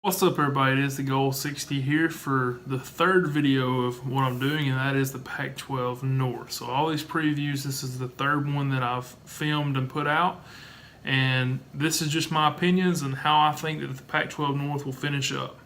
What's up, everybody? It is Thegoal60 here for the third video of what I'm doing, and that is the Pac-12 North. So all these previews, this is the third one that I've filmed and put out, and this is just my opinions and how I think that the Pac-12 North will finish up.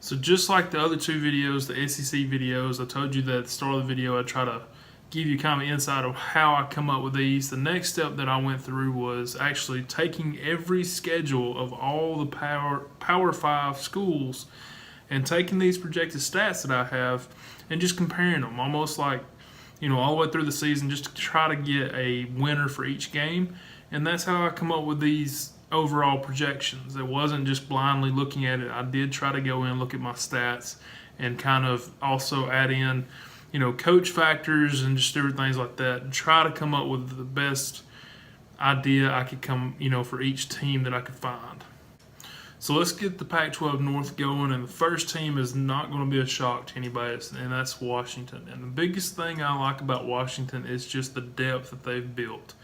So just like the other two videos, the SEC videos, I told you that at the start of the video I'd try to give you kind of insight of how I come up with these. The next step that I went through was actually taking every schedule of all the Power 5 schools and taking these projected stats that I have and just comparing them, almost like, all the way through the season, just to try to get a winner for each game. And that's how I come up with these overall projections. It wasn't just blindly looking at it. I did try to go in, look at my stats, and kind of also add in coach factors and just different things like that, and try to come up with the best idea I could for each team that I could find. So let's get the Pac-12 North going, and the first team is not going to be a shock to anybody, and that's Washington. And the biggest thing I like about Washington is just the depth that they've built.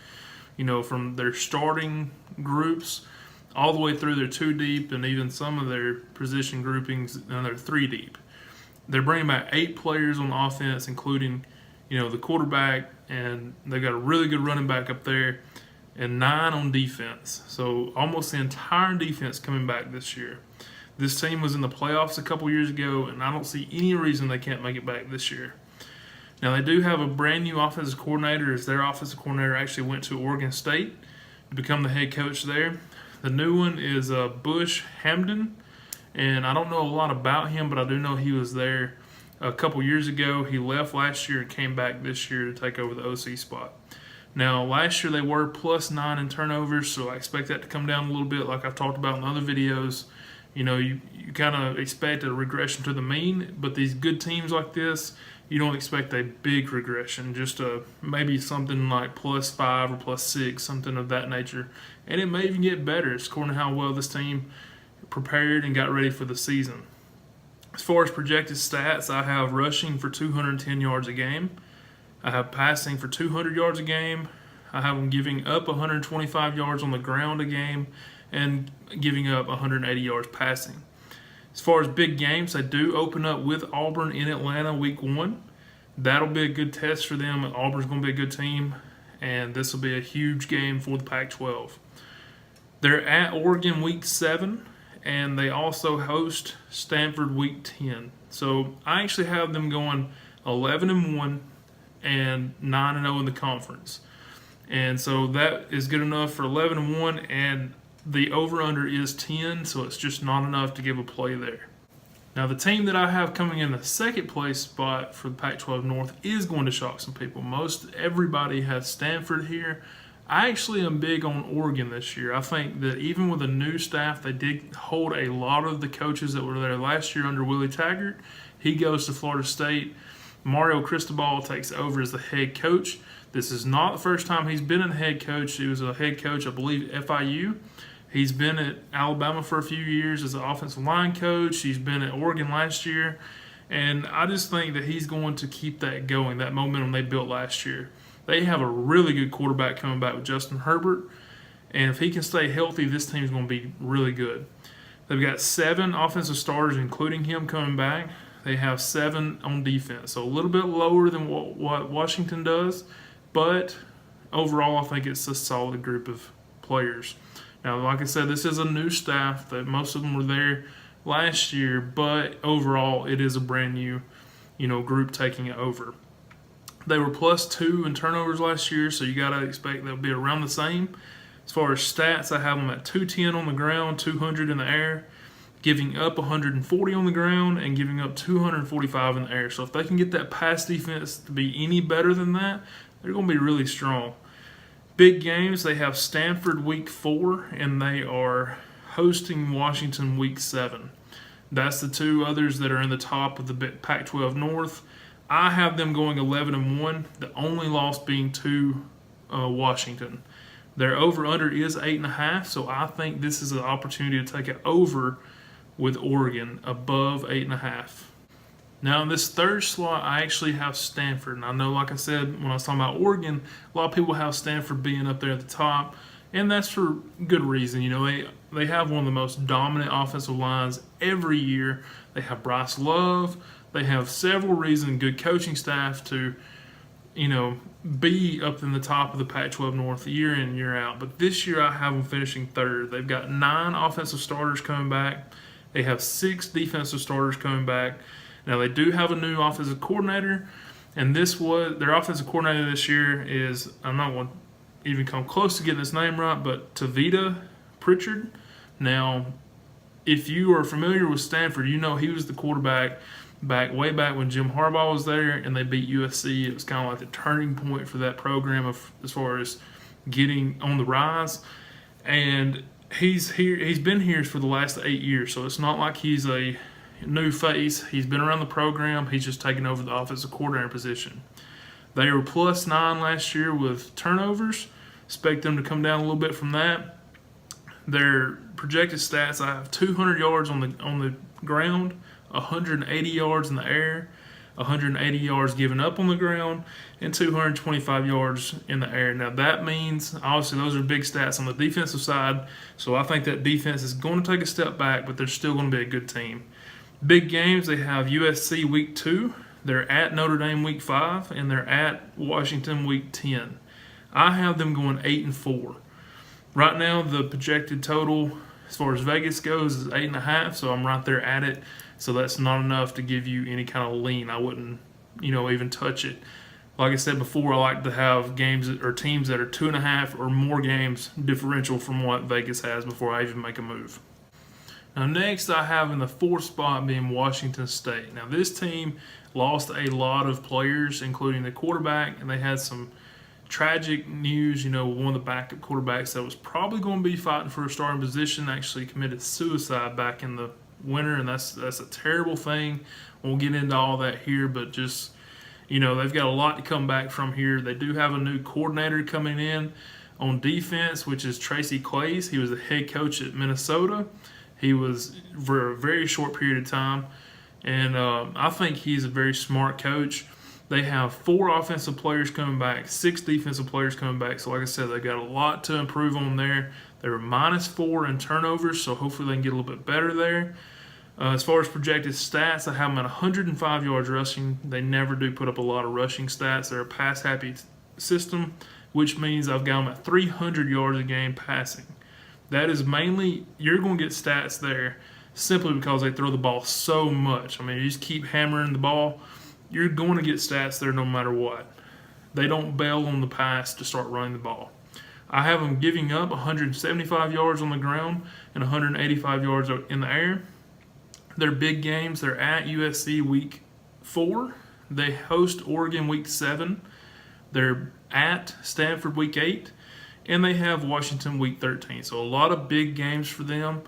From their starting groups all the way through their 2 deep, and even some of their position groupings, and they're 3 deep. They're bringing back 8 players on offense, including, the quarterback, and they've got a really good running back up there, and 9 on defense. So almost the entire defense coming back this year. This team was in the playoffs a couple years ago, and I don't see any reason they can't make it back this year. Now, they do have a brand new offensive coordinator, as their offensive coordinator actually went to Oregon State to become the head coach there. The new one is Bush Hamdan. And I don't know a lot about him, but I do know he was there a couple years ago. He left last year and came back this year to take over the OC spot. Now, last year they were +9 in turnovers, so I expect that to come down a little bit like I've talked about in other videos. You kind of expect a regression to the mean, but these good teams like this, you don't expect a big regression, just maybe something like +5 or +6, something of that nature. And it may even get better, according to how well this team prepared and got ready for the season. As far as projected stats, I have rushing for 210 yards a game. I have passing for 200 yards a game. I have them giving up 125 yards on the ground a game and giving up 180 yards passing. As far as big games, I do open up with Auburn in Atlanta week 1. That'll be a good test for them. Auburn's going to be a good team, and this will be a huge game for the Pac-12. They're at Oregon week 7. And they also host Stanford week 10. So I actually have them going 11-1 and 9-0 in the conference. And so that is good enough for 11-1, and the over-under is 10, so it's just not enough to give a play there. Now, the team that I have coming in the second place spot for the Pac-12 North is going to shock some people. Most everybody has Stanford here. I actually am big on Oregon this year. I think that even with a new staff, they did hold a lot of the coaches that were there last year under Willie Taggart. He goes to Florida State. Mario Cristobal takes over as the head coach. This is not the first time he's been a head coach. He was a head coach, I believe, at FIU. He's been at Alabama for a few years as an offensive line coach. He's been at Oregon last year. And I just think that he's going to keep that going, that momentum they built last year. They have a really good quarterback coming back with Justin Herbert, and if he can stay healthy, this team's going to be really good. They've got 7 offensive starters, including him coming back. They have 7 on defense, so a little bit lower than what Washington does, but overall I think it's a solid group of players. Now, like I said, this is a new staff. That most of them were there last year, but overall it is a brand new group taking it over. They were +2 in turnovers last year, so you got to expect they'll be around the same. As far as stats, I have them at 210 on the ground, 200 in the air, giving up 140 on the ground, and giving up 245 in the air. So if they can get that pass defense to be any better than that, they're going to be really strong. Big games, they have Stanford week 4, and they are hosting Washington week 7. That's the 2 others that are in the top of the Pac-12 North. I have them going 11-1, the only loss being to Washington. Their over-under is 8.5, so I think this is an opportunity to take it over with Oregon above 8.5. Now, in this third slot, I actually have Stanford. And I know, like I said, when I was talking about Oregon, a lot of people have Stanford being up there at the top, and that's for good reason. You know, they have one of the most dominant offensive lines every year. They have Bryce Love. They have several reasons, good coaching staff to, you know, be up in the top of the Pac-12 North year in, year out. But this year, I have them finishing third. They've got 9 offensive starters coming back. They have 6 defensive starters coming back. Now, they do have a new offensive coordinator, and their offensive coordinator this year is, I'm not going to even come close to getting his name right, but Tavita Pritchard. Now, if you are familiar with Stanford, you know he was the quarterback way back when Jim Harbaugh was there, and they beat USC. It was kind of like the turning point for that program as far as getting on the rise. And he's been here for the last 8 years, so it's not like he's a new face. He's been around the program. He's just taken over the offensive coordinator position. They were +9 last year with turnovers. Expect them to come down a little bit from that. Their projected stats, I have 200 yards on the ground, 180 yards in the air, 180 yards given up on the ground, and 225 yards in the air. Now that means, obviously, those are big stats on the defensive side, so I think that defense is going to take a step back, but they're still going to be a good team. Big games, they have USC week 2, they're at Notre Dame week 5, and they're at Washington week 10. I have them going 8-4. Right now, the projected total as far as Vegas goes is 8.5, so I'm right there at it. So that's not enough to give you any kind of lean. I wouldn't, even touch it. Like I said before, I like to have games or teams that are 2.5 or more games differential from what Vegas has before I even make a move. Now, next I have in the 4th spot being Washington State. Now, this team lost a lot of players, including the quarterback, and they had some tragic news. One of the backup quarterbacks that was probably going to be fighting for a starting position actually committed suicide back in the winter, and that's a terrible thing. Won't get into all that here, but just, they've got a lot to come back from here. They do have a new coordinator coming in on defense, which is Tracy Claeys. He was the head coach at Minnesota. He was for a very short period of time, and I think he's a very smart coach. They have 4 offensive players coming back, 6 defensive players coming back. So like I said, they've got a lot to improve on there. They were -4 in turnovers, so hopefully they can get a little bit better there. As far as projected stats, I have them at 105 yards rushing. They never do put up a lot of rushing stats. They're a pass-happy system, which means I've got them at 300 yards a game passing. That is mainly, you're going to get stats there simply because they throw the ball so much. I mean, you just keep hammering the ball, you're going to get stats there no matter what. They don't bail on the pass to start running the ball. I have them giving up 175 yards on the ground and 185 yards in the air. Their big games, they're at USC week 4. They host Oregon week 7. They're at Stanford week 8. And they have Washington week 13. So a lot of big games for them.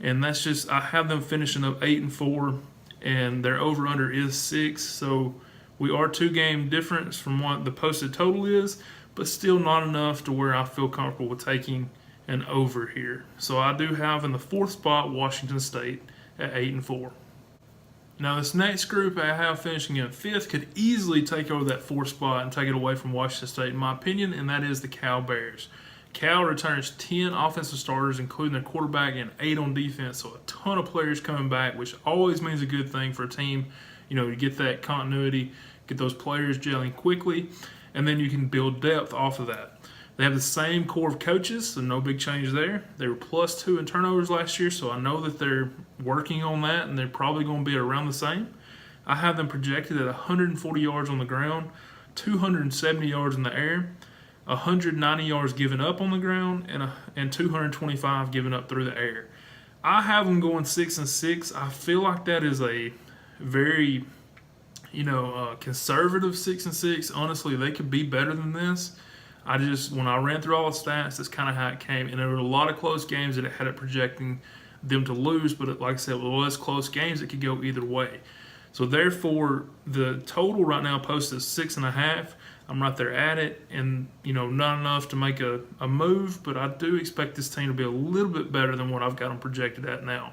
And that's just, I have them finishing up 8-4. And their over-under is 6. So we are 2-game difference from what the posted total is, but still not enough to where I feel comfortable with taking an over here. So I do have in the 4th spot Washington State at 8-4. Now this next group I have finishing in 5th could easily take over that 4th spot and take it away from Washington State, in my opinion, and that is the Cal Bears. Cal returns 10 offensive starters, including their quarterback, and 8 on defense, so a ton of players coming back, which always means a good thing for a team. To get that continuity, get those players gelling quickly, and then you can build depth off of that. They have the same core of coaches, so no big change there. They were +2 in turnovers last year, so I know that they're working on that, and they're probably going to be around the same. I have them projected at 140 yards on the ground, 270 yards in the air, 190 yards given up on the ground, and 225 given up through the air. I have them going 6-6. I feel like that is a very, conservative 6-6. Honestly, they could be better than this. When I ran through all the stats, that's kind of how it came. And there were a lot of close games that it had it projecting them to lose, but like I said, with less close games, it could go either way. So therefore, the total right now posted 6.5. I'm right there at it, and not enough to make a move, but I do expect this team to be a little bit better than what I've got them projected at now.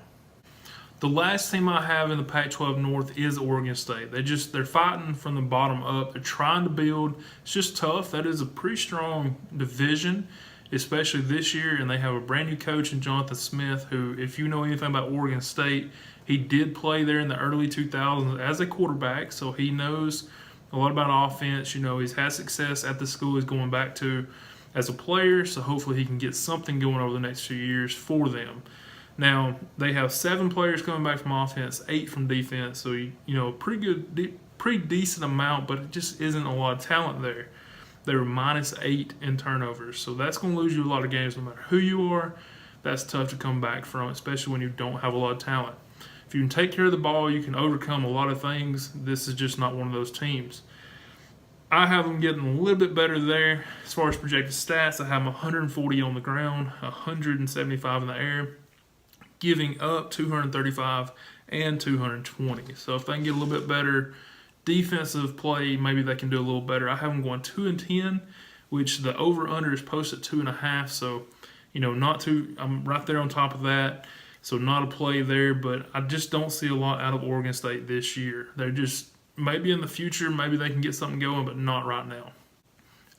The last team I have in the Pac-12 North is Oregon State. They're fighting from the bottom up. They're trying to build. It's just tough. That is a pretty strong division, especially this year. And they have a brand new coach in Jonathan Smith, who, if you know anything about Oregon State, he did play there in the early 2000s as a quarterback, so he knows a lot about offense. You know, he's had success at the school he's going back to as a player, so hopefully he can get something going over the next few years for them. Now, they have 7 players coming back from offense, 8 from defense, so, you know, pretty decent amount, but it just isn't a lot of talent there. They were -8 in turnovers, so that's going to lose you a lot of games no matter who you are. That's tough to come back from, especially when you don't have a lot of talent. If you can take care of the ball, you can overcome a lot of things. This is just not one of those teams. I have them getting a little bit better there. As far as projected stats, I have them 140 on the ground, 175 in the air, giving up 235 and 220. So if they can get a little bit better defensive play, maybe they can do a little better. I have them going 2-10, which the over-under is posted 2.5. So, you know, not too. I'm right there on top of that. So not a play there, but I just don't see a lot out of Oregon State this year. They're just, maybe in the future, maybe they can get something going, but not right now.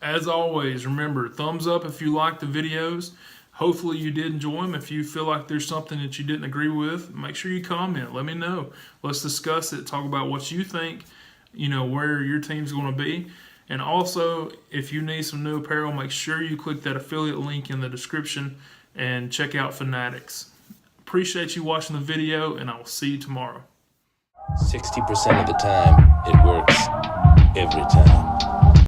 As always, remember, thumbs up if you like the videos. Hopefully you did enjoy them. If you feel like there's something that you didn't agree with, make sure you comment. Let me know. Let's discuss it. Talk about what you think, you know, where your team's going to be. And also, if you need some new apparel, make sure you click that affiliate link in the description and check out Fanatics. Appreciate you watching the video, and I will see you tomorrow. 60% of the time, it works every time.